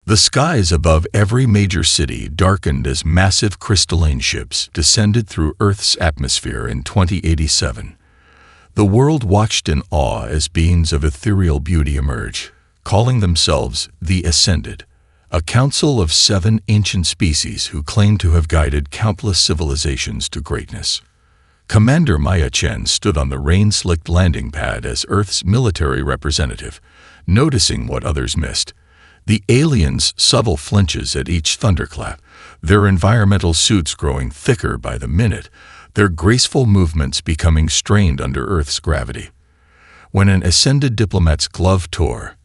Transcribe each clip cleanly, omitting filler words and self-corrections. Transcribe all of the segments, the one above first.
The skies above every major city darkened as massive crystalline ships descended through Earth's atmosphere in 2087. The world watched in awe as beings of ethereal beauty emerge, calling themselves the Ascended, a council of 7 ancient species who claim to have guided countless civilizations to greatness. Commander Maya Chen stood on the rain-slicked landing pad as Earth's military representative, noticing what others missed. The aliens' subtle flinches at each thunderclap, their environmental suits growing thicker by the minute, their graceful movements becoming strained under Earth's gravity. When an Ascended diplomat's glove tore,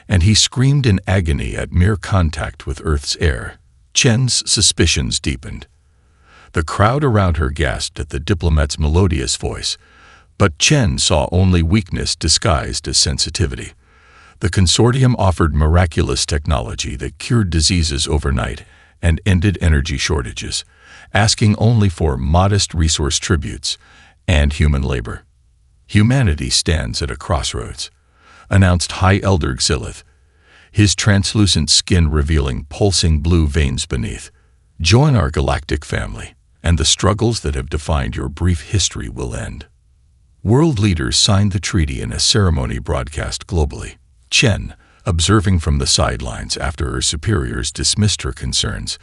and he screamed in agony at mere contact with Earth's air, Chen's suspicions deepened. The crowd around her gasped at the diplomat's melodious voice, but Chen saw only weakness disguised as sensitivity. The consortium offered miraculous technology that cured diseases overnight and ended energy shortages, asking only for modest resource tributes and human labor. Humanity stands at a crossroads, announced High Elder Xilith, his translucent skin revealing pulsing blue veins beneath. Join our galactic family, and the struggles that have defined your brief history will end. World leaders signed the treaty in a ceremony broadcast globally. Chen, observing from the sidelines after her superiors dismissed her concerns,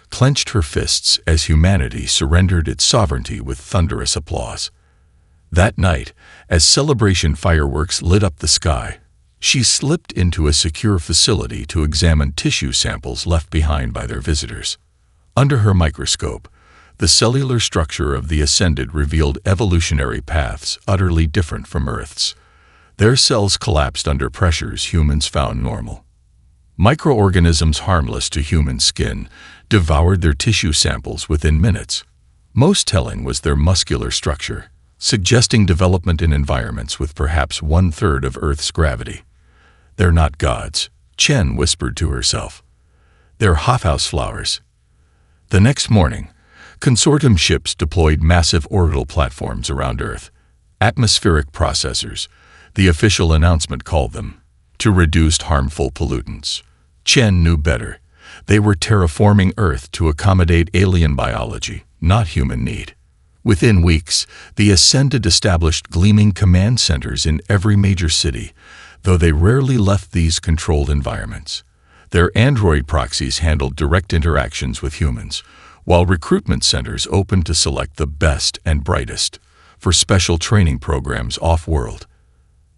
clenched her fists as humanity surrendered its sovereignty with thunderous applause. That night, as celebration fireworks lit up the sky, she slipped into a secure facility to examine tissue samples left behind by their visitors. Under her microscope, the cellular structure of the Ascended revealed evolutionary paths utterly different from Earth's. Their cells collapsed under pressures humans found normal. Microorganisms harmless to human skin devoured their tissue samples within minutes. Most telling was their muscular structure, suggesting development in environments with perhaps 1/3 of Earth's gravity. They're not gods, Chen whispered to herself. They're hothouse flowers. The next morning, consortium ships deployed massive orbital platforms around Earth, atmospheric processors, the official announcement called them, to reduce harmful pollutants. Chen knew better. They were terraforming Earth to accommodate alien biology, not human need. Within weeks, the Ascended established gleaming command centers in every major city, though they rarely left these controlled environments. Their android proxies handled direct interactions with humans, while recruitment centers opened to select the best and brightest for special training programs off-world.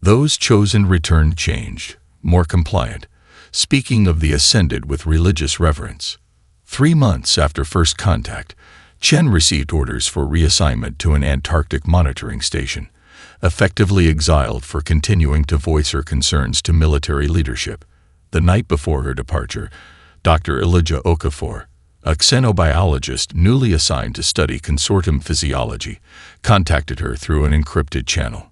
Those chosen returned changed, more compliant, speaking of the Ascended with religious reverence. 3 months after first contact, Chen received orders for reassignment to an Antarctic monitoring station, effectively exiled for continuing to voice her concerns to military leadership. The night before her departure, Dr. Elijah Okafor, a xenobiologist newly assigned to study consortium physiology, contacted her through an encrypted channel.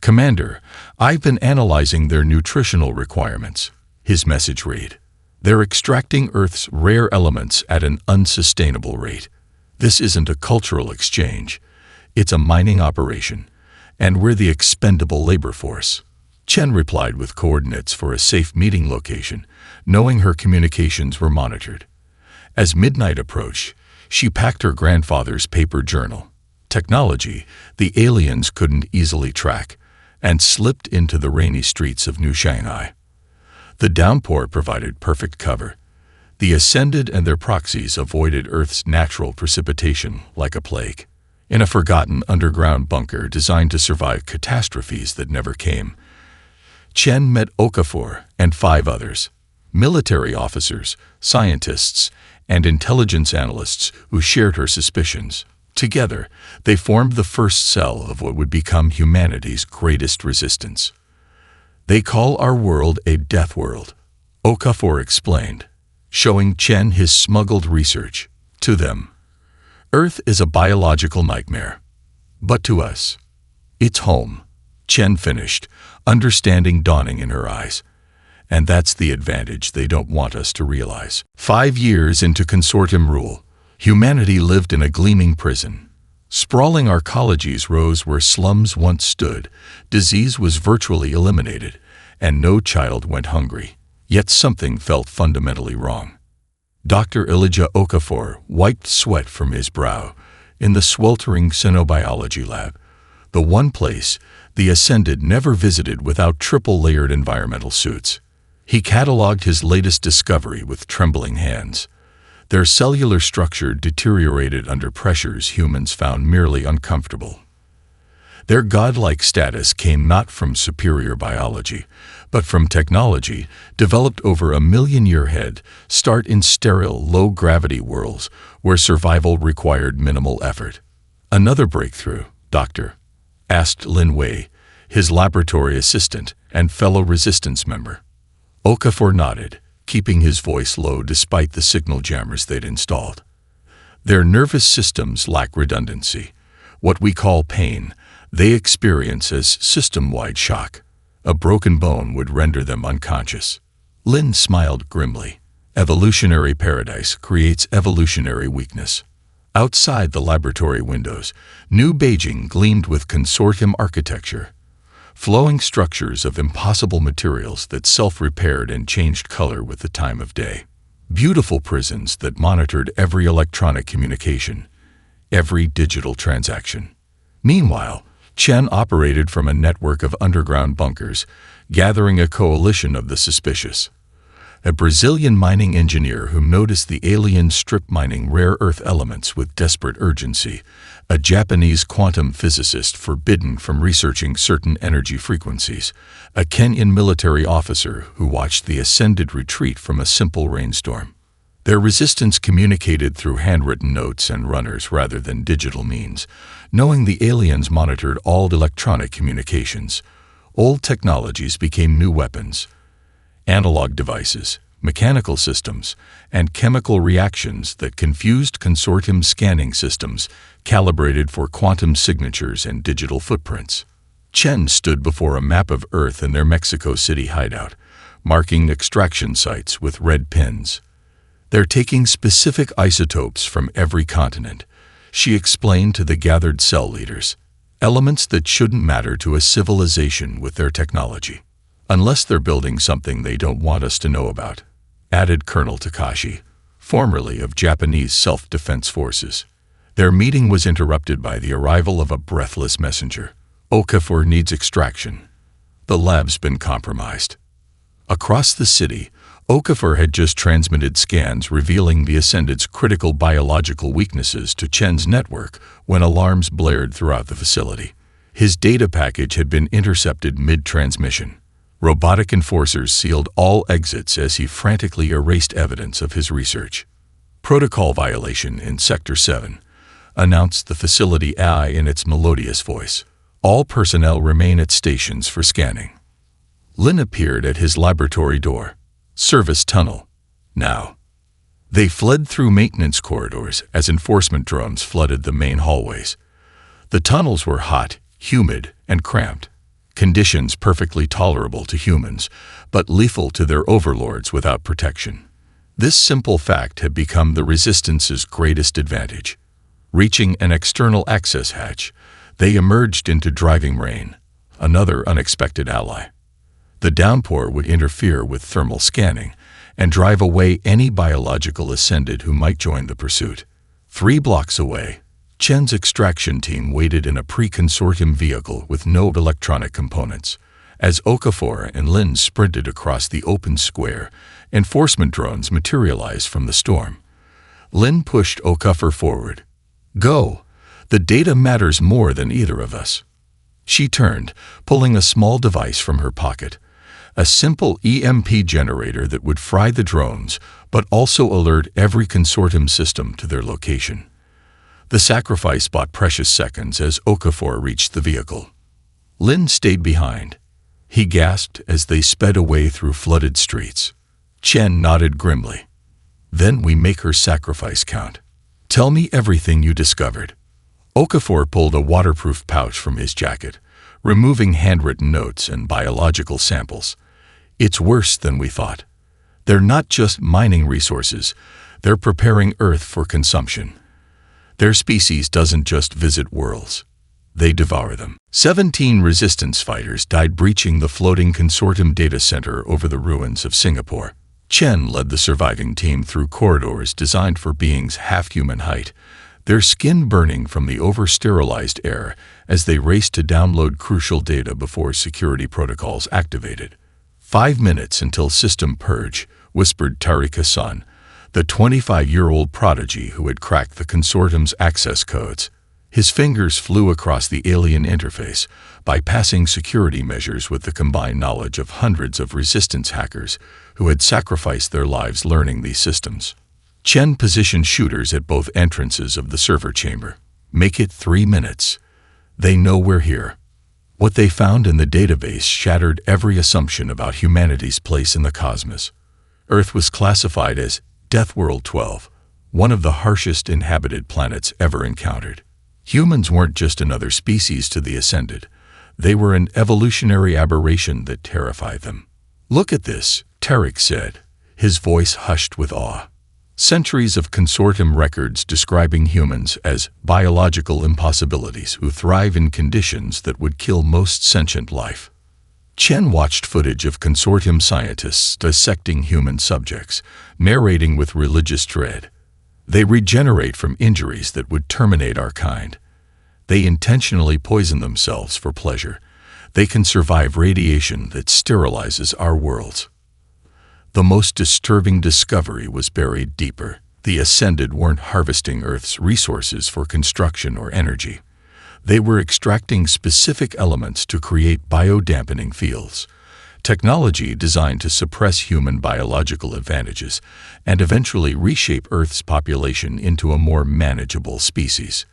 "Commander, I've been analyzing their nutritional requirements," his message read. "They're extracting Earth's rare elements at an unsustainable rate. This isn't a cultural exchange. It's a mining operation, and we're the expendable labor force." Chen replied with coordinates for a safe meeting location, knowing her communications were monitored. As midnight approached, she packed her grandfather's paper journal, technology the aliens couldn't easily track, and slipped into the rainy streets of New Shanghai. The downpour provided perfect cover. The Ascended and their proxies avoided Earth's natural precipitation like a plague. In a forgotten underground bunker designed to survive catastrophes that never came, Chen met Okafor and 5 others, military officers, scientists, and intelligence analysts who shared her suspicions. Together, they formed the first cell of what would become humanity's greatest resistance. "They call our world a death world," Okafor explained, showing Chen his smuggled research. To them, Earth is a biological nightmare. But to us, it's home, Chen finished, understanding dawning in her eyes. And that's the advantage they don't want us to realize. 5 years into consortium rule, humanity lived in a gleaming prison. Sprawling arcologies rose where slums once stood, disease was virtually eliminated, and no child went hungry. Yet something felt fundamentally wrong. Dr. Elijah Okafor wiped sweat from his brow in the sweltering xenobiology lab, the one place the Ascended never visited without triple-layered environmental suits. He catalogued his latest discovery with trembling hands. Their cellular structure deteriorated under pressures humans found merely uncomfortable. Their godlike status came not from superior biology, but from technology developed over a million-year head start in sterile, low-gravity worlds where survival required minimal effort. Another breakthrough, Doctor? Asked Lin Wei, his laboratory assistant and fellow resistance member. Okafor nodded, keeping his voice low despite the signal jammers they'd installed. Their nervous systems lack redundancy. What we call pain, they experience as system-wide shock. A broken bone would render them unconscious. Lin smiled grimly. Evolutionary paradise creates evolutionary weakness. Outside the laboratory windows, New Beijing gleamed with consortium architecture. Flowing structures of impossible materials that self-repaired and changed color with the time of day. Beautiful prisons that monitored every electronic communication, every digital transaction. Meanwhile, Chen operated from a network of underground bunkers, gathering a coalition of the suspicious. A Brazilian mining engineer who noticed the aliens strip mining rare earth elements with desperate urgency, a Japanese quantum physicist forbidden from researching certain energy frequencies, a Kenyan military officer who watched the Ascended retreat from a simple rainstorm. Their resistance communicated through handwritten notes and runners rather than digital means, knowing the aliens monitored all electronic communications. Old technologies became new weapons. Analog devices, mechanical systems, and chemical reactions that confused consortium scanning systems calibrated for quantum signatures and digital footprints. Chen stood before a map of Earth in their Mexico City hideout, marking extraction sites with red pins. They're taking specific isotopes from every continent, she explained to the gathered cell leaders. Elements that shouldn't matter to a civilization with their technology. Unless they're building something they don't want us to know about, added Colonel Takashi, formerly of Japanese Self-Defense Forces. Their meeting was interrupted by the arrival of a breathless messenger. Okafor needs extraction. The lab's been compromised. Across the city, Okafor had just transmitted scans revealing the Ascended's critical biological weaknesses to Chen's network when alarms blared throughout the facility. His data package had been intercepted mid-transmission. Robotic enforcers sealed all exits as he frantically erased evidence of his research. Protocol violation in Sector 7, announced the facility AI in its melodious voice. All personnel remain at stations for scanning. Lin appeared at his laboratory door. Service tunnel. Now. They fled through maintenance corridors as enforcement drones flooded the main hallways. The tunnels were hot, humid, and cramped. Conditions perfectly tolerable to humans, but lethal to their overlords without protection. This simple fact had become the Resistance's greatest advantage. Reaching an external access hatch, they emerged into driving rain, another unexpected ally. The downpour would interfere with thermal scanning and drive away any biological Ascended who might join the pursuit. 3 blocks away, Chen's extraction team waited in a pre-consortium vehicle with no electronic components. As Okafor and Lin sprinted across the open square, enforcement drones materialized from the storm. Lin pushed Okafor forward. Go! The data matters more than either of us. She turned, pulling a small device from her pocket. A simple EMP generator that would fry the drones, but also alert every consortium system to their location. The sacrifice bought precious seconds as Okafor reached the vehicle. Lin stayed behind. He gasped as they sped away through flooded streets. Chen nodded grimly. Then we make her sacrifice count. Tell me everything you discovered. Okafor pulled a waterproof pouch from his jacket, removing handwritten notes and biological samples. It's worse than we thought. They're not just mining resources, they're preparing Earth for consumption. Their species doesn't just visit worlds. they devour them. 17 resistance fighters died breaching the floating consortium data center over the ruins of Singapore. Chen led the surviving team through corridors designed for beings half-human height, their skin burning from the over-sterilized air as they raced to download crucial data before security protocols activated. 5 minutes until system purge, whispered Tariq Hassan, the 25-year-old prodigy who had cracked the consortium's access codes. His fingers flew across the alien interface, bypassing security measures with the combined knowledge of hundreds of resistance hackers who had sacrificed their lives learning these systems. Chen positioned shooters at both entrances of the server chamber. Make it 3 minutes. They know we're here. What they found in the database shattered every assumption about humanity's place in the cosmos. Earth was classified as Deathworld 12, one of the harshest inhabited planets ever encountered. Humans weren't just another species to the Ascended. They were an evolutionary aberration that terrified them. Look at this, Tariq said, his voice hushed with awe. Centuries of consortium records describing humans as biological impossibilities who thrive in conditions that would kill most sentient life. Chen watched footage of consortium scientists dissecting human subjects, narrating with religious dread. They regenerate from injuries that would terminate our kind. They intentionally poison themselves for pleasure. They can survive radiation that sterilizes our worlds. The most disturbing discovery was buried deeper. The Ascended weren't harvesting Earth's resources for construction or energy. They were extracting specific elements to create biodampening fields, technology designed to suppress human biological advantages and eventually reshape Earth's population into a more manageable species.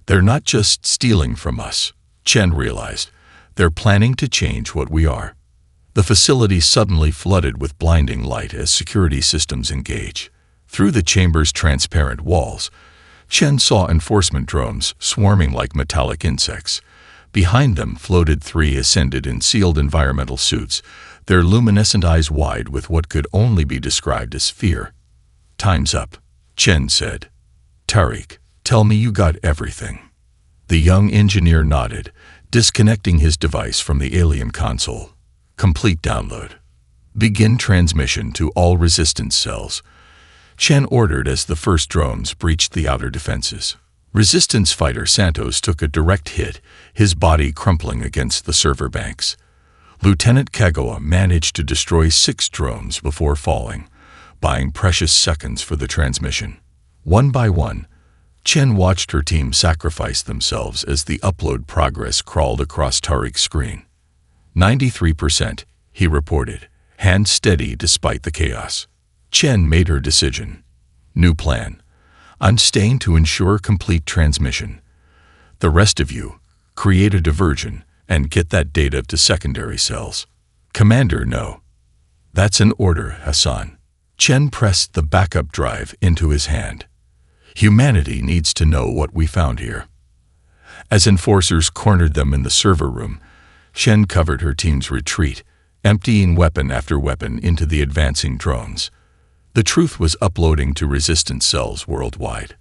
They're not just stealing from us, Chen realized. They're planning to change what we are. The facility suddenly flooded with blinding light as security systems engage. Through the chamber's transparent walls, Chen saw enforcement drones swarming like metallic insects. Behind them floated 3 Ascended in sealed environmental suits, their luminescent eyes wide with what could only be described as fear. "Time's up," Chen said. "Tariq, tell me you got everything." The young engineer nodded, disconnecting his device from the alien console. "Complete download. Begin transmission to all resistance cells," Chen ordered as the first drones breached the outer defenses. Resistance fighter Santos took a direct hit, his body crumpling against the server banks. Lieutenant Kagawa managed to destroy 6 drones before falling, buying precious seconds for the transmission. One by one, Chen watched her team sacrifice themselves as the upload progress crawled across Tariq's screen. 93%, he reported, hand steady despite the chaos. Chen made her decision. "New plan. I'm staying to ensure complete transmission. The rest of you, create a diversion and get that data to secondary cells." "Commander, no." "That's an order, Hassan." Chen pressed the backup drive into his hand. "Humanity needs to know what we found here." As enforcers cornered them in the server room, Chen covered her team's retreat, emptying weapon after weapon into the advancing drones. The truth was uploading to resistance cells worldwide.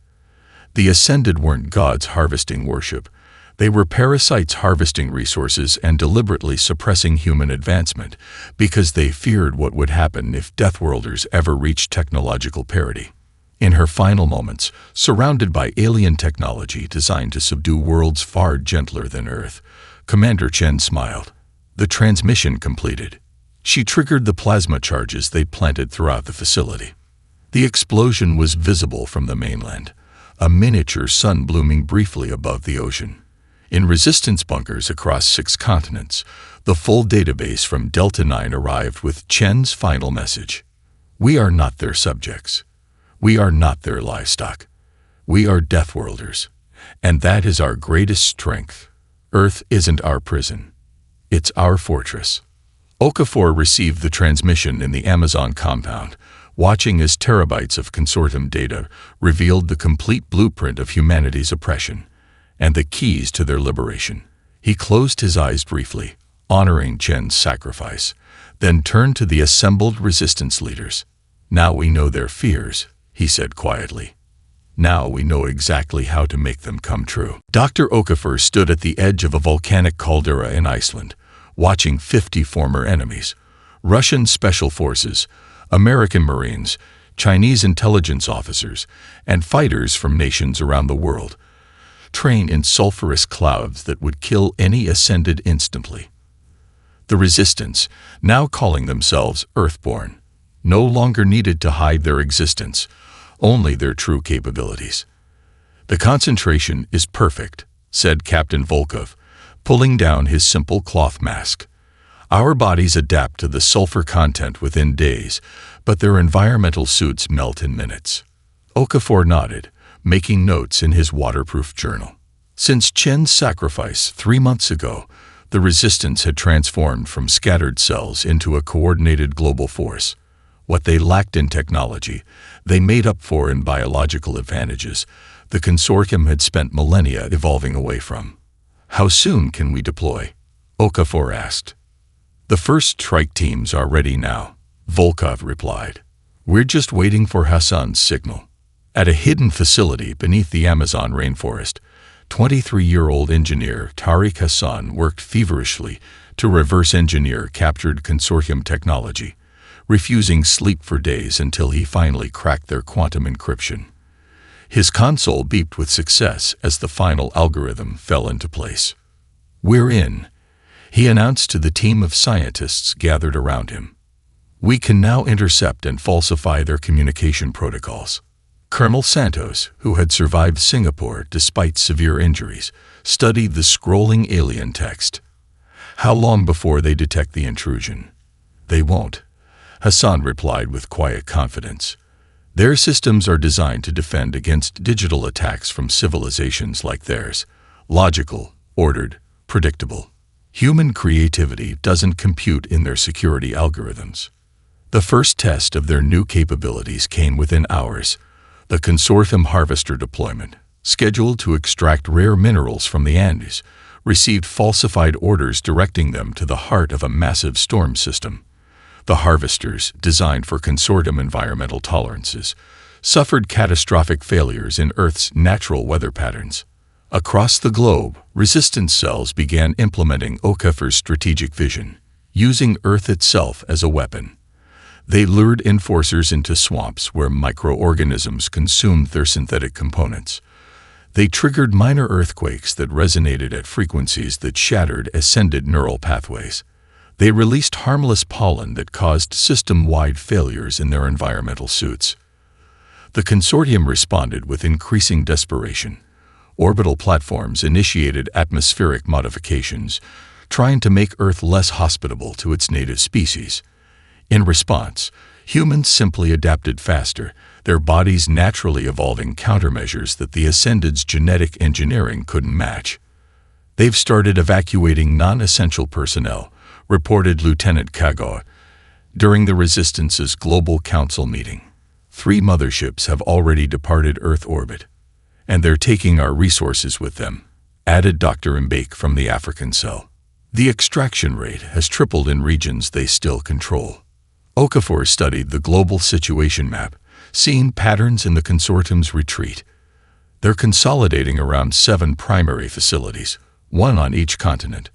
The Ascended weren't gods harvesting worship. They were parasites harvesting resources and deliberately suppressing human advancement because they feared what would happen if Deathworlders ever reached technological parity. In her final moments, surrounded by alien technology designed to subdue worlds far gentler than Earth, Commander Chen smiled. The transmission completed. She triggered the plasma charges they'd planted throughout the facility. The explosion was visible from the mainland, a miniature sun blooming briefly above the ocean. In resistance bunkers across 6 continents, the full database from Delta 9 arrived with Chen's final message. "We are not their subjects. We are not their livestock. We are Deathworlders, and that is our greatest strength. Earth isn't our prison. It's our fortress." Okafor received the transmission in the Amazon compound, watching as terabytes of consortium data revealed the complete blueprint of humanity's oppression and the keys to their liberation. He closed his eyes briefly, honoring Chen's sacrifice, then turned to the assembled resistance leaders. "Now we know their fears," he said quietly. Now we know exactly how to make them come true. Dr. Okafor stood at the edge of a volcanic caldera in Iceland, watching 50 former enemies, Russian special forces, American Marines, Chinese intelligence officers, and fighters from nations around the world, train in sulfurous clouds that would kill any ascended instantly. The Resistance, now calling themselves Earthborn, no longer needed to hide their existence, only their true capabilities. "The concentration is perfect," said Captain Volkov, pulling down his simple cloth mask. "Our bodies adapt to the sulfur content within days, but their environmental suits melt in minutes." Okafor nodded, making notes in his waterproof journal. Since Chen's sacrifice 3 months ago, the Resistance had transformed from scattered cells into a coordinated global force. What they lacked in technology, they made up for in biological advantages the consortium had spent millennia evolving away from. "How soon can we deploy?" Okafor asked. "The first strike teams are ready now," Volkov replied. "We're just waiting for Hassan's signal." At a hidden facility beneath the Amazon rainforest, 23-year-old engineer Tariq Hassan worked feverishly to reverse engineer captured consortium technology, refusing sleep for days until he finally cracked their quantum encryption. His console beeped with success as the final algorithm fell into place. "We're in," he announced to the team of scientists gathered around him. "We can now intercept and falsify their communication protocols." Colonel Santos, who had survived Singapore despite severe injuries, studied the scrolling alien text. "How long before they detect the intrusion?" "They won't," Hassan replied with quiet confidence. "Their systems are designed to defend against digital attacks from civilizations like theirs. Logical, ordered, predictable. Human creativity doesn't compute in their security algorithms." The first test of their new capabilities came within hours. The consortium harvester deployment, scheduled to extract rare minerals from the Andes, received falsified orders directing them to the heart of a massive storm system. The harvesters, designed for consortium environmental tolerances, suffered catastrophic failures in Earth's natural weather patterns. Across the globe, resistance cells began implementing Okafor's strategic vision, using Earth itself as a weapon. They lured enforcers into swamps where microorganisms consumed their synthetic components. They triggered minor earthquakes that resonated at frequencies that shattered ascended neural pathways. They released harmless pollen that caused system-wide failures in their environmental suits. The consortium responded with increasing desperation. Orbital platforms initiated atmospheric modifications, trying to make Earth less hospitable to its native species. In response, humans simply adapted faster, their bodies naturally evolving countermeasures that the Ascended's genetic engineering couldn't match. "They've started evacuating non-essential personnel," reported Lieutenant Kago during the Resistance's Global Council meeting. 3 motherships have already departed Earth orbit, and they're taking our resources with them, added Dr. Mbake from the African cell. "The extraction rate has tripled in regions they still control." Okafor studied the global situation map, seeing patterns in the consortium's retreat. They're consolidating around 7 primary facilities, 1 on each continent.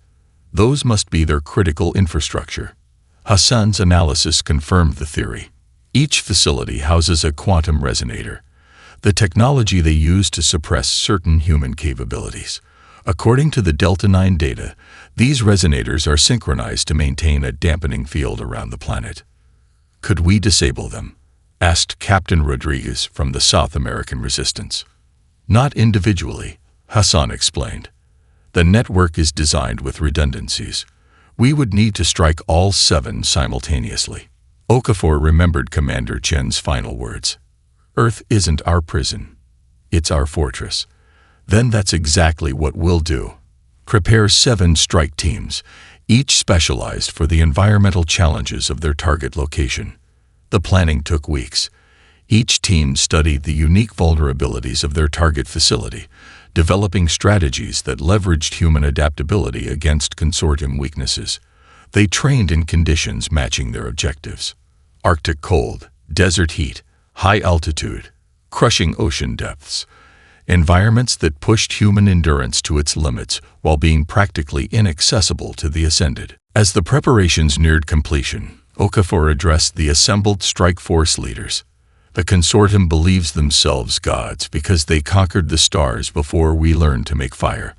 Those must be their critical infrastructure. Hassan's analysis confirmed the theory. Each facility houses a quantum resonator, the technology they use to suppress certain human capabilities. According to the Delta-9 data, these resonators are synchronized to maintain a dampening field around the planet. "Could we disable them?" asked Captain Rodriguez from the South American Resistance. "Not individually," Hassan explained. "The network is designed with redundancies. We would need to strike all 7 simultaneously." Okafor remembered Commander Chen's final words. "Earth isn't our prison. It's our fortress." "Then that's exactly what we'll do. Prepare 7 strike teams, each specialized for the environmental challenges of their target location." The planning took weeks. Each team studied the unique vulnerabilities of their target facility, developing strategies that leveraged human adaptability against consortium weaknesses. They trained in conditions matching their objectives: Arctic cold, desert heat, high altitude, crushing ocean depths, environments that pushed human endurance to its limits while being practically inaccessible to the ascended. As the preparations neared completion, Okafor addressed the assembled strike force leaders. The consortium believes themselves gods because they conquered the stars before we learned to make fire.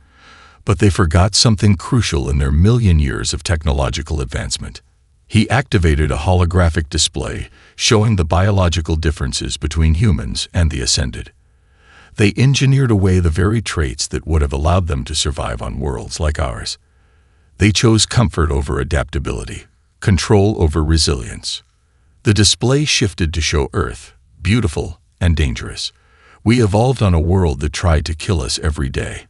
But they forgot something crucial in their million years of technological advancement. He activated a holographic display showing the biological differences between humans and the ascended. They engineered away the very traits that would have allowed them to survive on worlds like ours. They chose comfort over adaptability, control over resilience. The display shifted to show Earth, beautiful and dangerous. We evolved on a world that tried to kill us every day,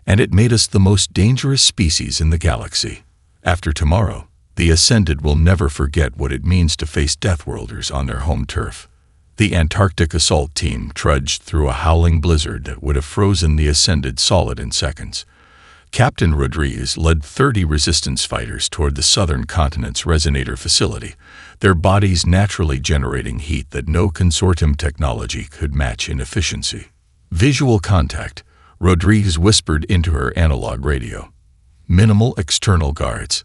and it made us the most dangerous species in the galaxy. After tomorrow, the Ascended will never forget what it means to face Deathworlders on their home turf. The Antarctic assault team trudged through a howling blizzard that would have frozen the Ascended solid in seconds. Captain Rodriguez led 30 resistance fighters toward the southern continent's resonator facility, their bodies naturally generating heat that no consortium technology could match in efficiency. Visual contact, Rodriguez whispered into her analog radio. Minimal external guards.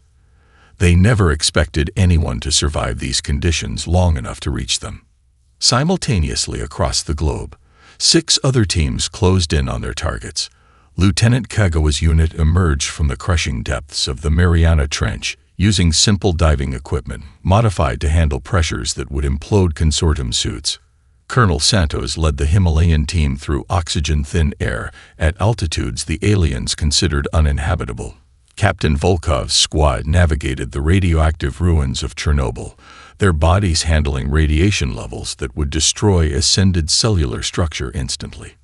They never expected anyone to survive these conditions long enough to reach them. Simultaneously across the globe, 6 other teams closed in on their targets. Lieutenant Kagawa's unit emerged from the crushing depths of the Mariana Trench, using simple diving equipment modified to handle pressures that would implode consortium suits. Colonel Santos led the Himalayan team through oxygen-thin air at altitudes the aliens considered uninhabitable. Captain Volkov's squad navigated the radioactive ruins of Chernobyl, their bodies handling radiation levels that would destroy ascended cellular structure instantly.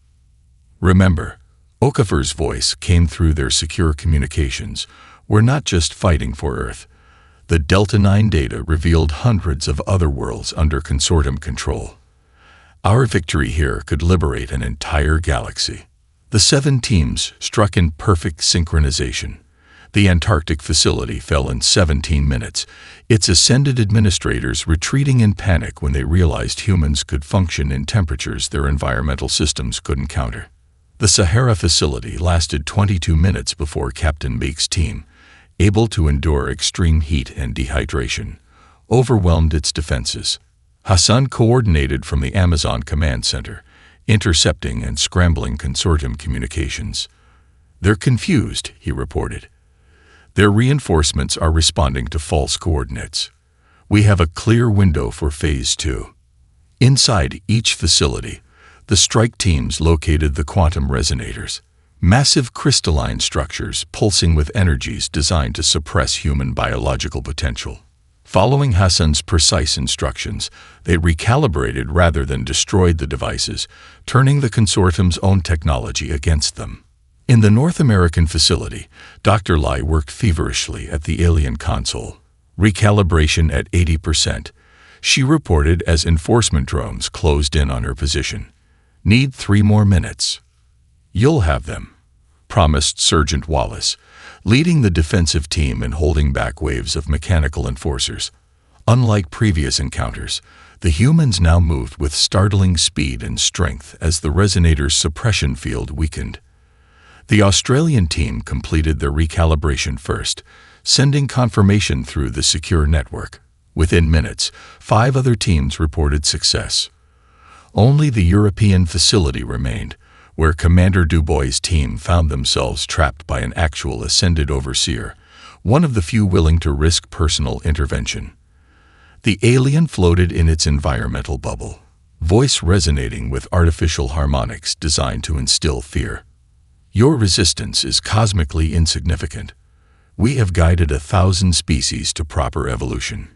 Remember, Okafor's voice came through their secure communications. We're not just fighting for Earth. The Delta-9 data revealed hundreds of other worlds under consortium control. Our victory here could liberate an entire galaxy. The 7 teams struck in perfect synchronization. The Antarctic facility fell in 17 minutes, its ascended administrators retreating in panic when they realized humans could function in temperatures their environmental systems couldn't counter. The Sahara facility lasted 22 minutes before Captain Meek's team, able to endure extreme heat and dehydration, overwhelmed its defenses. Hassan coordinated from the Amazon Command Center, intercepting and scrambling consortium communications. They're confused, he reported. Their reinforcements are responding to false coordinates. We have a clear window for Phase 2. Inside each facility, the strike teams located the quantum resonators, massive crystalline structures pulsing with energies designed to suppress human biological potential. Following Hassan's precise instructions, they recalibrated rather than destroyed the devices, turning the consortium's own technology against them. In the North American facility, Dr. Lai worked feverishly at the alien console. Recalibration at 80%. She reported as enforcement drones closed in on her position. Need 3 more minutes. You'll have them, promised Sergeant Wallace, leading the defensive team and holding back waves of mechanical enforcers. Unlike previous encounters, the humans now moved with startling speed and strength as the resonator's suppression field weakened. The Australian team completed their recalibration first, sending confirmation through the secure network. Within minutes, 5 other teams reported success. Only the European facility remained, where Commander Dubois' team found themselves trapped by an actual ascended overseer, one of the few willing to risk personal intervention. The alien floated in its environmental bubble, voice resonating with artificial harmonics designed to instill fear. Your resistance is cosmically insignificant. We have guided 1,000 species to proper evolution.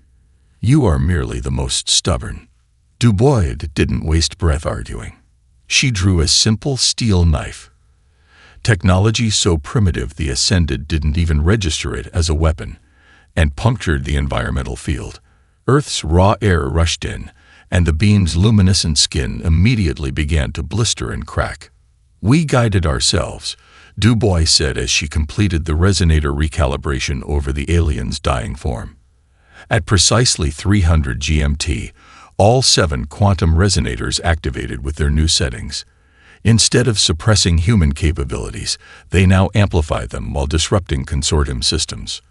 You are merely the most stubborn. Dubois didn't waste breath arguing. She drew a simple steel knife. Technology so primitive the Ascended didn't even register it as a weapon, and punctured the environmental field. Earth's raw air rushed in, and the beam's luminescent skin immediately began to blister and crack. We guided ourselves, Dubois said as she completed the resonator recalibration over the alien's dying form. At precisely 300 GMT, All 7 quantum resonators activated with their new settings. Instead of suppressing human capabilities, they now amplify them while disrupting consortium systems.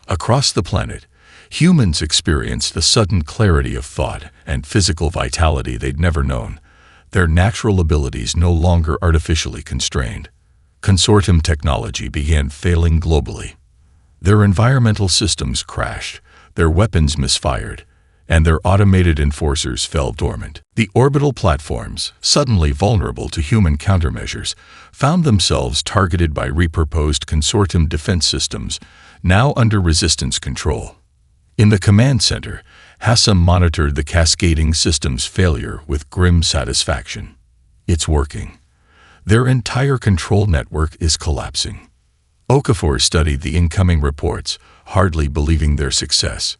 Across the planet, humans experienced the sudden clarity of thought and physical vitality they'd never known, their natural abilities no longer artificially constrained. Consortium technology began failing globally. Their environmental systems crashed, their weapons misfired, and their automated enforcers fell dormant. The orbital platforms, suddenly vulnerable to human countermeasures, found themselves targeted by repurposed consortium defense systems, now under resistance control. In the command center, Hassan monitored the cascading system's failure with grim satisfaction. It's working. Their entire control network is collapsing. Okafor studied the incoming reports, hardly believing their success.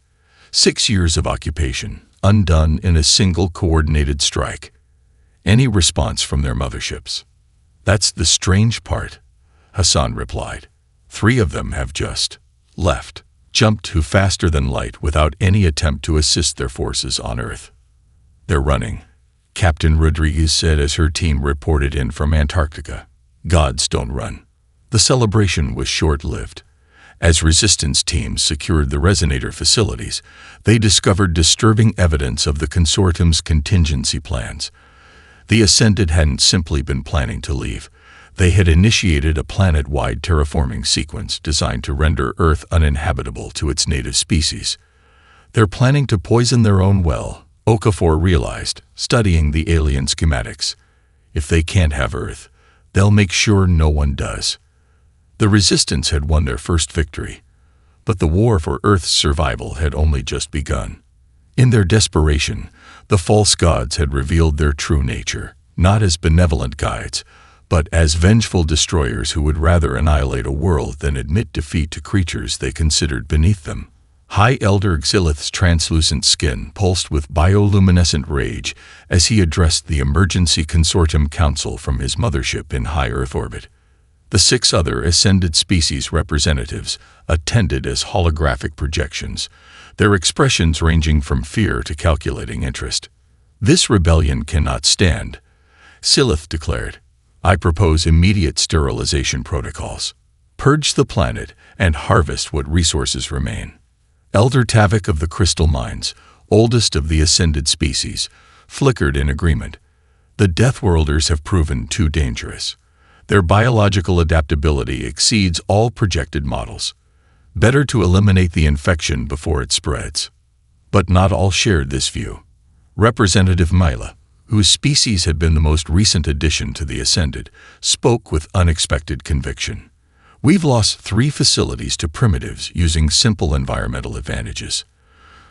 6 years of occupation, undone in a single coordinated strike. Any response from their motherships? That's the strange part, Hassan replied. 3 of them have just left, jumped to faster than light without any attempt to assist their forces on Earth. They're running, Captain Rodriguez said as her team reported in from Antarctica. Gods don't run. The celebration was short-lived. As resistance teams secured the resonator facilities, they discovered disturbing evidence of the consortium's contingency plans. The Ascended hadn't simply been planning to leave. They had initiated a planet-wide terraforming sequence designed to render Earth uninhabitable to its native species. They're planning to poison their own well, Okafor realized, studying the alien schematics. If they can't have Earth, they'll make sure no one does. The Resistance had won their first victory, but the war for Earth's survival had only just begun. In their desperation, the false gods had revealed their true nature, not as benevolent guides, but as vengeful destroyers who would rather annihilate a world than admit defeat to creatures they considered beneath them. High Elder Xylith's translucent skin pulsed with bioluminescent rage as he addressed the Emergency Consortium Council from his mothership in high Earth orbit. The 6 other ascended species representatives attended as holographic projections, their expressions ranging from fear to calculating interest. This rebellion cannot stand, Xylith declared. I propose immediate sterilization protocols. Purge the planet and harvest what resources remain. Elder Tavik of the Crystal Mines, oldest of the ascended species, flickered in agreement. The Deathworlders have proven too dangerous. Their biological adaptability exceeds all projected models. Better to eliminate the infection before it spreads. But not all shared this view. Representative Mila, whose species had been the most recent addition to the Ascended, spoke with unexpected conviction. We've lost 3 facilities to primitives using simple environmental advantages.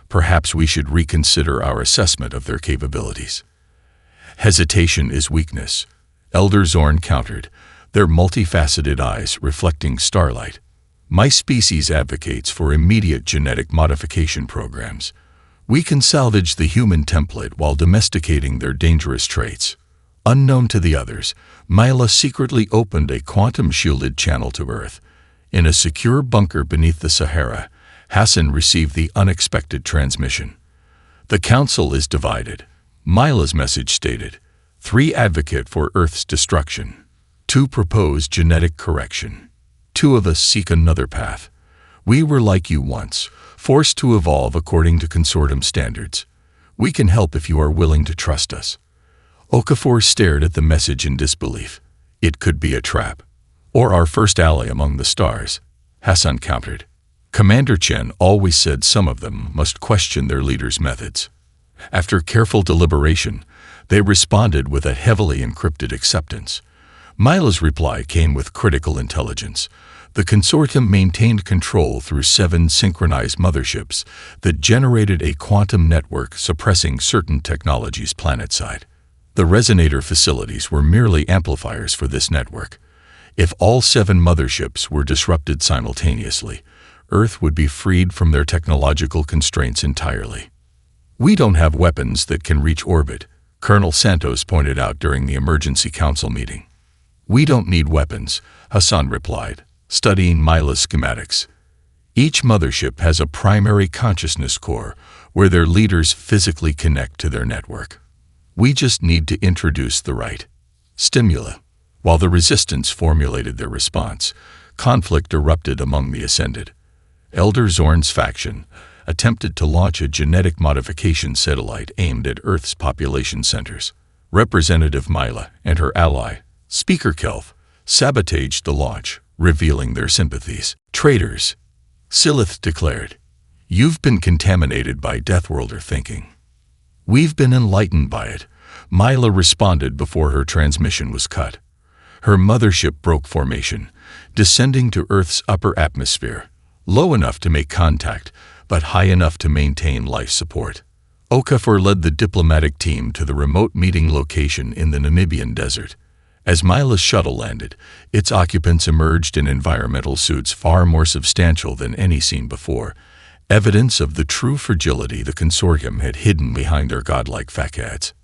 Perhaps we should reconsider our assessment of their capabilities. Hesitation is weakness, Elder Zorn countered, their multifaceted eyes reflecting starlight. My species advocates for immediate genetic modification programs. We can salvage the human template while domesticating their dangerous traits. Unknown to the others, Mila secretly opened a quantum-shielded channel to Earth. In a secure bunker beneath the Sahara, Hassan received the unexpected transmission. The Council is divided. Mila's message stated, 3 advocate for Earth's destruction. 2 propose genetic correction. 2 of us seek another path. We were like you once, forced to evolve according to consortium standards. We can help if you are willing to trust us. Okafor stared at the message in disbelief. It could be a trap. Or our first ally among the stars, Hassan countered. Commander Chen always said some of them must question their leader's methods. After careful deliberation, they responded with a heavily encrypted acceptance. Mila's reply came with critical intelligence. The consortium maintained control through 7 synchronized motherships that generated a quantum network suppressing certain technologies planetside. The resonator facilities were merely amplifiers for this network. If all 7 motherships were disrupted simultaneously, Earth would be freed from their technological constraints entirely. We don't have weapons that can reach orbit, Colonel Santos pointed out during the Emergency Council meeting. We don't need weapons, Hassan replied, studying Mila's schematics. Each mothership has a primary consciousness core where their leaders physically connect to their network. We just need to introduce the right stimuli. While the Resistance formulated their response, conflict erupted among the Ascended. Elder Zorn's faction attempted to launch a genetic modification satellite aimed at Earth's population centers. Representative Mila and her ally, Speaker Kelf, sabotaged the launch, revealing their sympathies. Traitors, Silith declared. You've been contaminated by Deathworlder thinking. We've been enlightened by it, Mila responded before her transmission was cut. Her mothership broke formation, descending to Earth's upper atmosphere, low enough to make contact, but high enough to maintain life support. Okafor led the diplomatic team to the remote meeting location in the Namibian desert. As Mila's shuttle landed, its occupants emerged in environmental suits far more substantial than any seen before, evidence of the true fragility the consortium had hidden behind their godlike facades.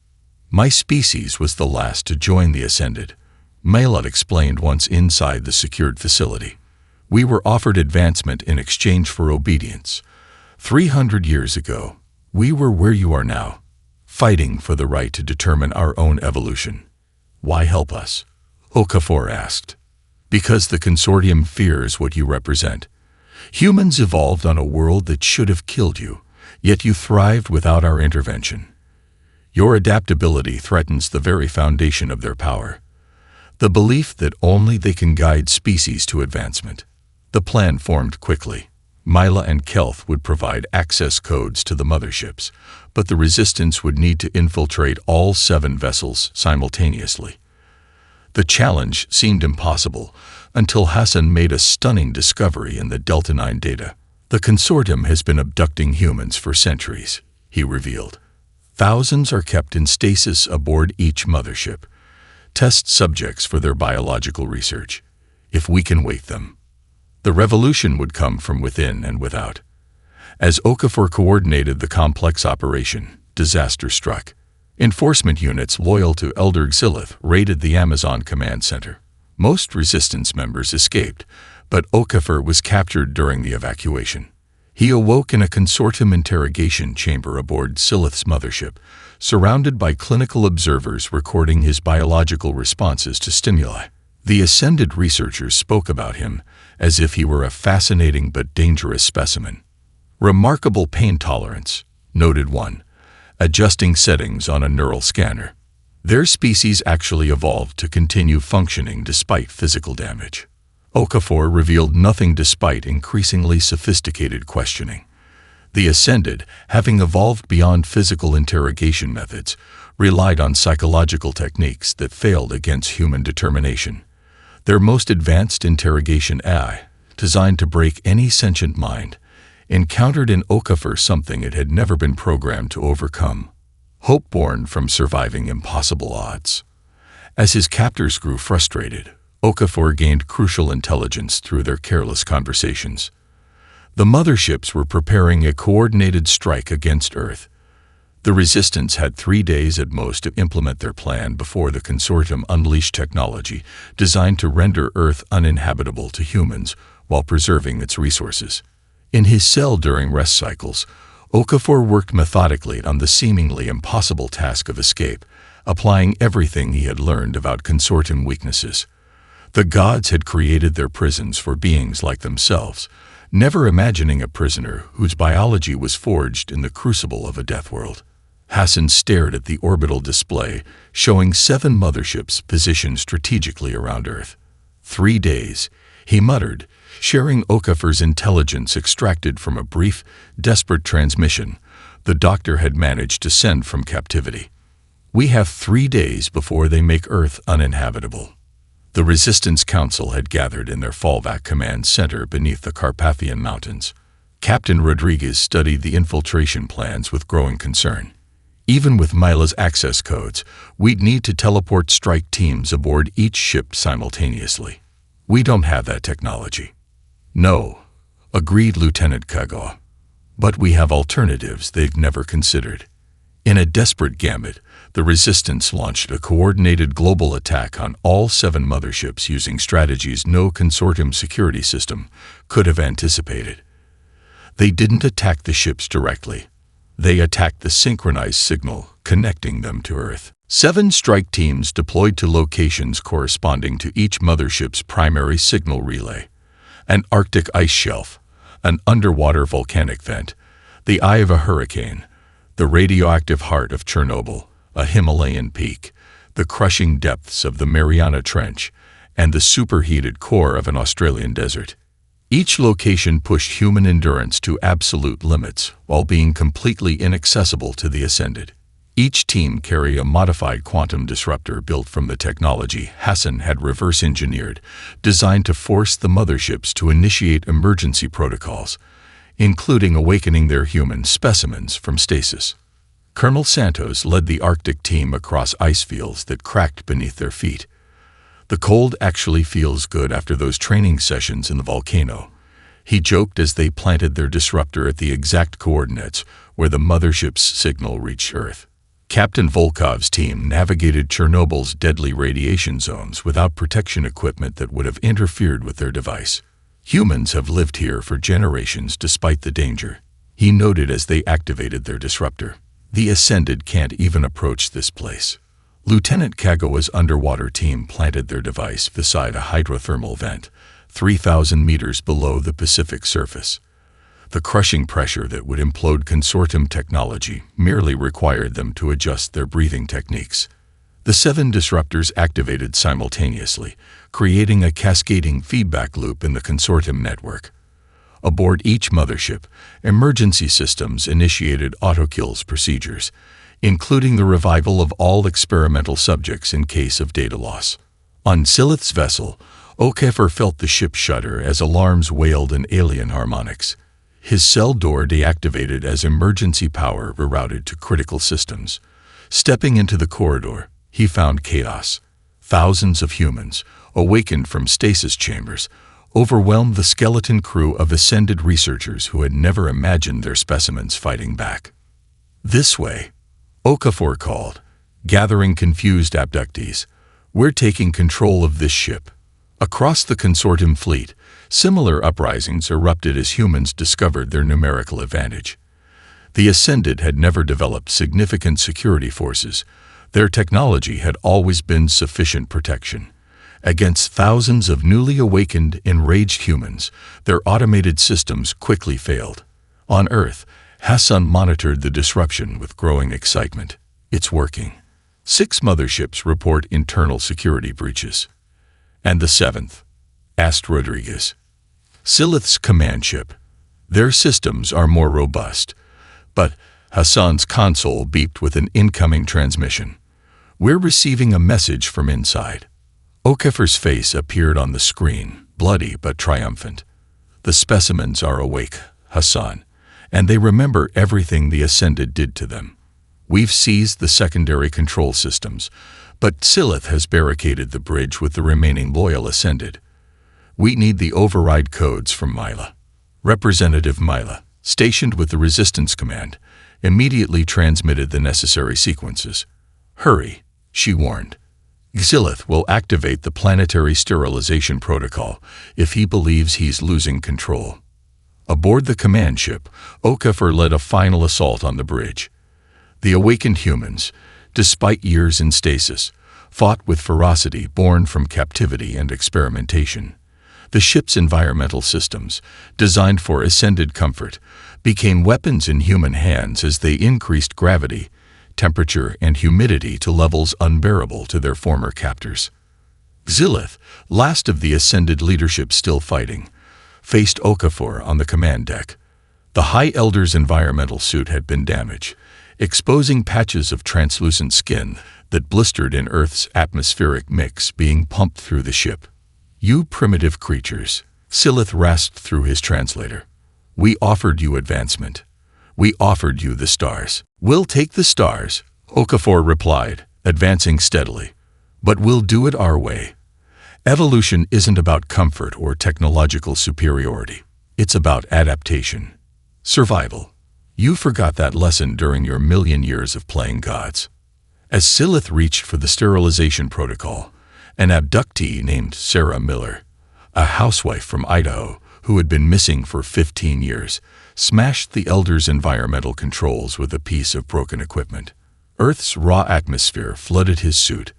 My species was the last to join the Ascended, Mila explained once inside the secured facility. We were offered advancement in exchange for obedience. 300 years ago, we were where you are now, fighting for the right to determine our own evolution. Why help us? Okafor asked. Because the consortium fears what you represent. Humans evolved on a world that should have killed you, yet you thrived without our intervention. Your adaptability threatens the very foundation of their power. The belief that only they can guide species to advancement. The plan formed quickly. Mila and Kelth would provide access codes to the motherships, but the Resistance would need to infiltrate all 7 vessels simultaneously. The challenge seemed impossible until Hassan made a stunning discovery in the Delta 9 data. The consortium has been abducting humans for centuries, he revealed. Thousands are kept in stasis aboard each mothership, test subjects for their biological research. If we can wake them, the revolution would come from within and without. As Okafor coordinated the complex operation, disaster struck. Enforcement units loyal to Elder Xilith raided the Amazon Command Center. Most Resistance members escaped, but Okafor was captured during the evacuation. He awoke in a consortium interrogation chamber aboard Silith's mothership, surrounded by clinical observers recording his biological responses to stimuli. The Ascended researchers spoke about him as if he were a fascinating but dangerous specimen. Remarkable pain tolerance, noted one, adjusting settings on a neural scanner. Their species actually evolved to continue functioning despite physical damage. Okafor revealed nothing despite increasingly sophisticated questioning. The Ascended, having evolved beyond physical interrogation methods, relied on psychological techniques that failed against human determination. Their most advanced interrogation AI, designed to break any sentient mind, encountered in Okafor something it had never been programmed to overcome: hope born from surviving impossible odds. As his captors grew frustrated, Okafor gained crucial intelligence through their careless conversations. The motherships were preparing a coordinated strike against Earth. The Resistance had 3 days at most to implement their plan before the consortium unleashed technology designed to render Earth uninhabitable to humans while preserving its resources. In his cell during rest cycles, Okafor worked methodically on the seemingly impossible task of escape, applying everything he had learned about consortium weaknesses. The gods had created their prisons for beings like themselves, never imagining a prisoner whose biology was forged in the crucible of a death world. Hassan stared at the orbital display, showing 7 motherships positioned strategically around Earth. 3 days, he muttered, sharing Okafor's intelligence extracted from a brief, desperate transmission the doctor had managed to send from captivity. We have 3 days before they make Earth uninhabitable. The Resistance Council had gathered in their fallback command center beneath the Carpathian Mountains. Captain Rodriguez studied the infiltration plans with growing concern. Even with Mila's access codes, we'd need to teleport strike teams aboard each ship simultaneously. We don't have that technology. No, agreed Lieutenant Kagawa. But we have alternatives they've never considered. In a desperate gambit, the Resistance launched a coordinated global attack on all 7 motherships using strategies no consortium security system could have anticipated. They didn't attack the ships directly. They attacked the synchronized signal connecting them to Earth. 7 strike teams deployed to locations corresponding to each mothership's primary signal relay: an Arctic ice shelf, an underwater volcanic vent, the eye of a hurricane, the radioactive heart of Chernobyl, a Himalayan peak, the crushing depths of the Mariana Trench, and the superheated core of an Australian desert. Each location pushed human endurance to absolute limits while being completely inaccessible to the Ascended. Each team carried a modified quantum disruptor built from the technology Hassan had reverse-engineered, designed to force the motherships to initiate emergency protocols, including awakening their human specimens from stasis. Colonel Santos led the Arctic team across ice fields that cracked beneath their feet. "The cold actually feels good after those training sessions in the volcano," he joked as they planted their disruptor at the exact coordinates where the mothership's signal reached Earth. Captain Volkov's team navigated Chernobyl's deadly radiation zones without protection equipment that would have interfered with their device. "Humans have lived here for generations despite the danger," he noted as they activated their disruptor. "The Ascended can't even approach this place." Lieutenant Kagawa's underwater team planted their device beside a hydrothermal vent, 3,000 meters below the Pacific surface. The crushing pressure that would implode consortium technology merely required them to adjust their breathing techniques. The 7 disruptors activated simultaneously, creating a cascading feedback loop in the consortium network. Aboard each mothership, emergency systems initiated autokills procedures, including the revival of all experimental subjects in case of data loss. On Silith's vessel, Okafor felt the ship shudder as alarms wailed in alien harmonics. His cell door deactivated as emergency power rerouted to critical systems. Stepping into the corridor, he found chaos. Thousands of humans, awakened from stasis chambers, overwhelmed the skeleton crew of Ascended researchers who had never imagined their specimens fighting back. "This way," Okafor called, gathering confused abductees. "We're taking control of this ship." Across the consortium fleet, similar uprisings erupted as humans discovered their numerical advantage. The Ascended had never developed significant security forces. Their technology had always been sufficient protection. Against thousands of newly awakened, enraged humans, their automated systems quickly failed. On Earth, Hassan monitored the disruption with growing excitement. "It's working. 6 motherships report internal security breaches." "And the 7th?" asked Rodriguez. "Silith's command ship. Their systems are more robust." But Hassan's console beeped with an incoming transmission. "We're receiving a message from inside." Okafor's face appeared on the screen, bloody but triumphant. "The specimens are awake, Hassan, and they remember everything the Ascended did to them. We've seized the secondary control systems, but Silith has barricaded the bridge with the remaining loyal Ascended. We need the override codes from Mila." Representative Mila, stationed with the Resistance Command, immediately transmitted the necessary sequences. "Hurry," she warned. "Silith will activate the planetary sterilization protocol if he believes he's losing control." Aboard the command ship, Okafor led a final assault on the bridge. The awakened humans, despite years in stasis, fought with ferocity born from captivity and experimentation. The ship's environmental systems, designed for Ascended comfort, became weapons in human hands as they increased gravity, temperature, and humidity to levels unbearable to their former captors. Silith, last of the Ascended leadership still fighting, faced Okafor on the command deck. The High Elder's environmental suit had been damaged, exposing patches of translucent skin that blistered in Earth's atmospheric mix being pumped through the ship. "You primitive creatures," Silith rasped through his translator. "We offered you advancement. We offered you the stars." "We'll take the stars," Okafor replied, advancing steadily. "But we'll do it our way. Evolution isn't about comfort or technological superiority. It's about adaptation. Survival. You forgot that lesson during your million years of playing gods." As Silith reached for the sterilization protocol, an abductee named Sarah Miller, a housewife from Idaho who had been missing for 15 years, smashed the Elder's environmental controls with a piece of broken equipment. Earth's raw atmosphere flooded his suit.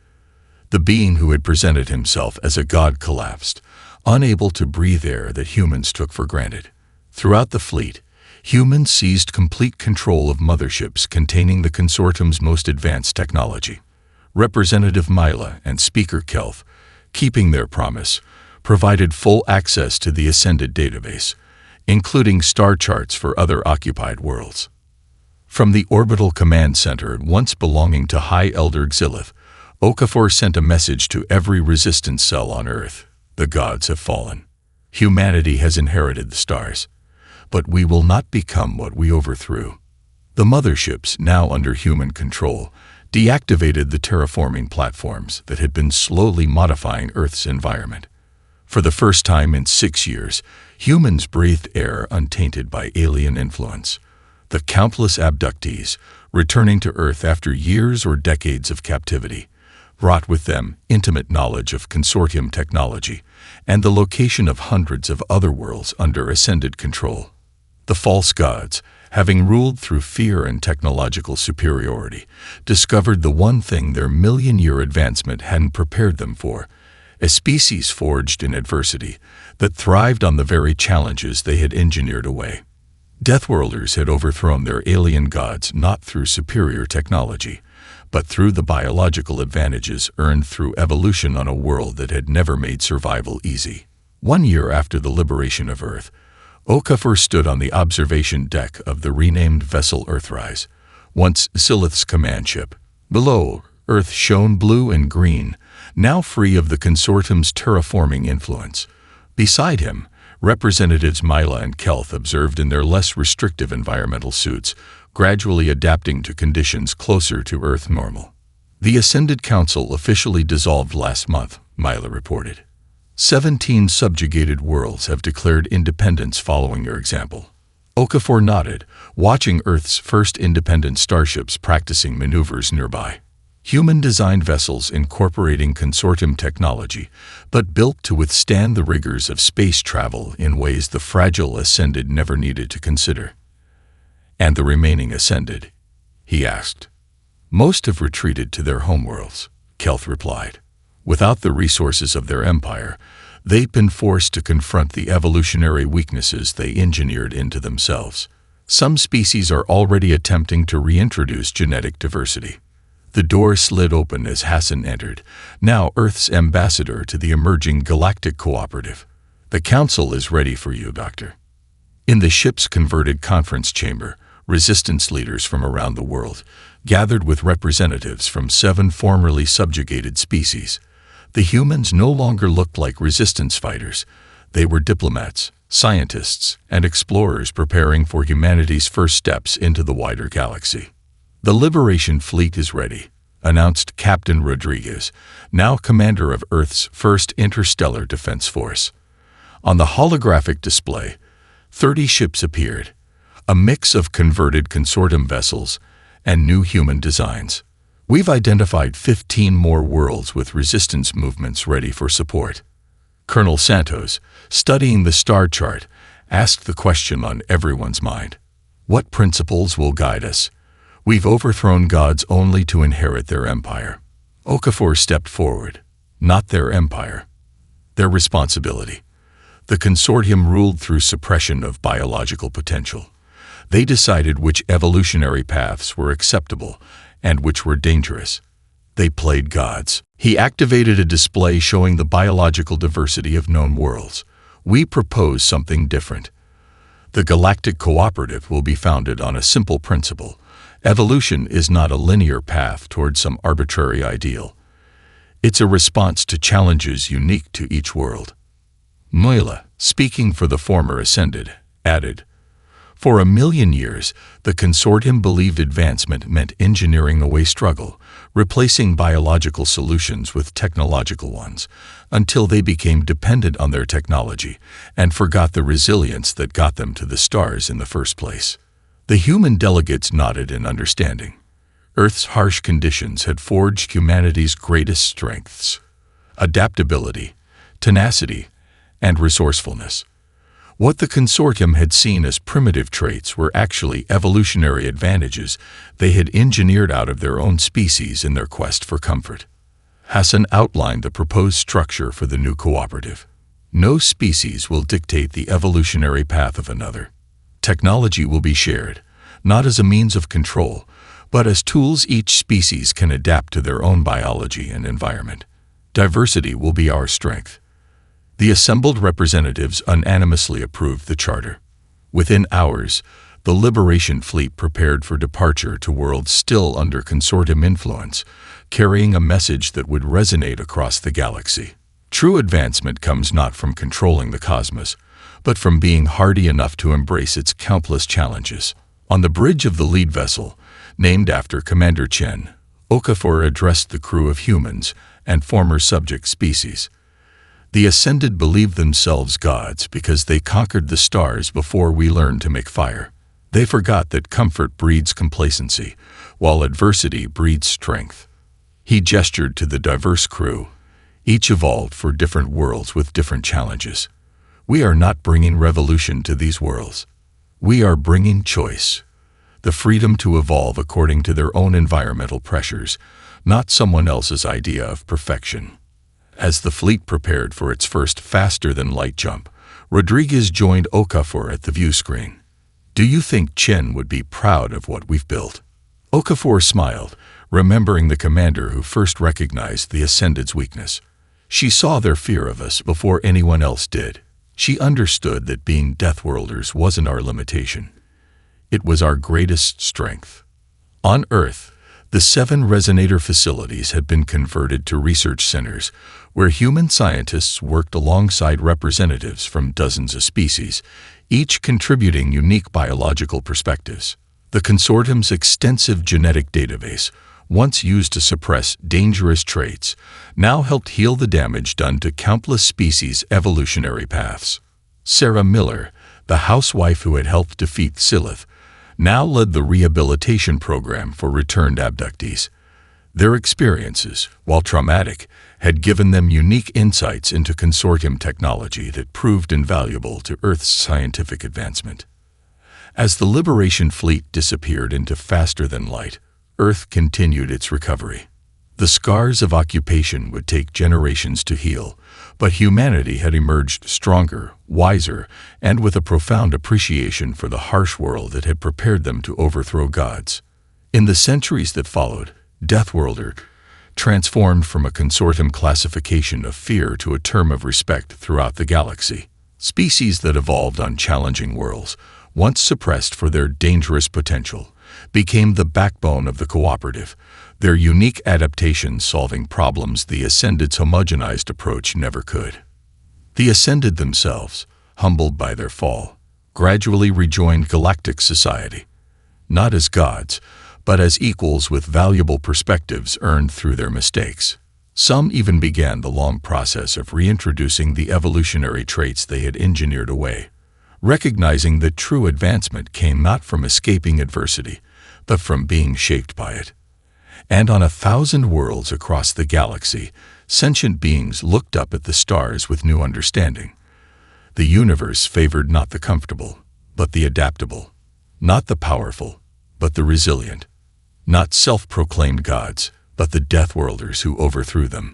The being who had presented himself as a god collapsed, unable to breathe air that humans took for granted. Throughout the fleet, humans seized complete control of motherships containing the consortium's most advanced technology. Representative Mila and Speaker Kelth, keeping their promise, provided full access to the Ascended database, including star charts for other occupied worlds. From the orbital command center once belonging to High Elder Xilith, Okafor sent a message to every resistance cell on Earth. The gods have fallen. Humanity has inherited the stars. But we will not become what we overthrew. The motherships, now under human control, deactivated the terraforming platforms that had been slowly modifying Earth's environment. For the first time in 6 years, humans breathed air untainted by alien influence. The countless abductees, returning to Earth after years or decades of captivity, brought with them intimate knowledge of consortium technology and the location of hundreds of other worlds under Ascended control. The false gods, having ruled through fear and technological superiority, discovered the one thing their million-year advancement hadn't prepared them for: a species forged in adversity that thrived on the very challenges they had engineered away. Deathworlders had overthrown their alien gods not through superior technology, but through the biological advantages earned through evolution on a world that had never made survival easy. 1 year after the liberation of Earth, Okafor stood on the observation deck of the renamed vessel Earthrise, once Xilith's command ship. Below, Earth shone blue and green, now free of the consortium's terraforming influence. Beside him, Representatives Mila and Kelth observed in their less restrictive environmental suits, gradually adapting to conditions closer to Earth normal. The Ascended Council officially dissolved last month, Mila reported. 17 subjugated worlds have declared independence following your example. Okafor nodded, watching Earth's first independent starships practicing maneuvers nearby. Human-designed vessels incorporating consortium technology, but built to withstand the rigors of space travel in ways the fragile Ascended never needed to consider. And the remaining Ascended? He asked. Most have retreated to their homeworlds, Kelth replied. Without the resources of their empire, they've been forced to confront the evolutionary weaknesses they engineered into themselves. Some species are already attempting to reintroduce genetic diversity. The door slid open as Hassan entered, now Earth's ambassador to the emerging Galactic Cooperative. The Council is ready for you, Doctor. In the ship's converted conference chamber, resistance leaders from around the world gathered with representatives from 7 formerly subjugated species. The humans no longer looked like resistance fighters. They were diplomats, scientists, and explorers preparing for humanity's first steps into the wider galaxy. The Liberation Fleet is ready, announced Captain Rodriguez, now commander of Earth's first interstellar defense force. On the holographic display, 30 ships appeared, a mix of converted consortium vessels and new human designs. We've identified 15 more worlds with resistance movements ready for support. Colonel Santos, studying the star chart, asked the question on everyone's mind. What principles will guide us? We've overthrown gods only to inherit their empire. Okafor stepped forward. Not their empire. Their responsibility. The consortium ruled through suppression of biological potential. They decided which evolutionary paths were acceptable and which were dangerous. They played gods. He activated a display showing the biological diversity of known worlds. We propose something different. The Galactic Cooperative will be founded on a simple principle. Evolution is not a linear path toward some arbitrary ideal. It's a response to challenges unique to each world. Moila, speaking for the former Ascended, added, For 1,000,000 years, the consortium believed advancement meant engineering away struggle, replacing biological solutions with technological ones, until they became dependent on their technology and forgot the resilience that got them to the stars in the first place. The human delegates nodded in understanding. Earth's harsh conditions had forged humanity's greatest strengths: adaptability, tenacity, and resourcefulness. What the consortium had seen as primitive traits were actually evolutionary advantages they had engineered out of their own species in their quest for comfort. Hassan outlined the proposed structure for the new cooperative. No species will dictate the evolutionary path of another. Technology will be shared, not as a means of control, but as tools each species can adapt to their own biology and environment. Diversity will be our strength. The assembled representatives unanimously approved the charter. Within hours, the Liberation Fleet prepared for departure to worlds still under consortium influence, carrying a message that would resonate across the galaxy. True advancement comes not from controlling the cosmos, but from being hardy enough to embrace its countless challenges. On the bridge of the lead vessel, named after Commander Chen, Okafor addressed the crew of humans and former subject species. The Ascended believed themselves gods because they conquered the stars before we learned to make fire. They forgot that comfort breeds complacency, while adversity breeds strength. He gestured to the diverse crew. Each evolved for different worlds with different challenges. We are not bringing revolution to these worlds. We are bringing choice. The freedom to evolve according to their own environmental pressures, not someone else's idea of perfection. As the fleet prepared for its first faster-than-light jump, Rodriguez joined Okafor at the view screen. "Do you think Chen would be proud of what we've built?" Okafor smiled, remembering the commander who first recognized the Ascended's weakness. She saw their fear of us before anyone else did. She understood that being Deathworlders wasn't our limitation. It was our greatest strength. On Earth, the 7 resonator facilities had been converted to research centers, where human scientists worked alongside representatives from dozens of species, each contributing unique biological perspectives. The consortium's extensive genetic database, once used to suppress dangerous traits, now helped heal the damage done to countless species' evolutionary paths. Sarah Miller, the housewife who had helped defeat Silith, now led the rehabilitation program for returned abductees. Their experiences, while traumatic, had given them unique insights into consortium technology that proved invaluable to Earth's scientific advancement. As the Liberation Fleet disappeared into faster-than-light, Earth continued its recovery. The scars of occupation would take generations to heal, but humanity had emerged stronger, wiser, and with a profound appreciation for the harsh world that had prepared them to overthrow gods. In the centuries that followed, Deathworlder transformed from a consortium classification of fear to a term of respect throughout the galaxy. Species that evolved on challenging worlds, once suppressed for their dangerous potential, became the backbone of the cooperative, their unique adaptations solving problems the Ascended's homogenized approach never could. The Ascended themselves, humbled by their fall, gradually rejoined Galactic society, not as gods, but as equals with valuable perspectives earned through their mistakes. Some even began the long process of reintroducing the evolutionary traits they had engineered away, recognizing that true advancement came not from escaping adversity, but from being shaped by it. And on 1,000 worlds across the galaxy, sentient beings looked up at the stars with new understanding. The universe favored not the comfortable, but the adaptable, not the powerful, but the resilient, not self-proclaimed gods, but the Deathworlders who overthrew them.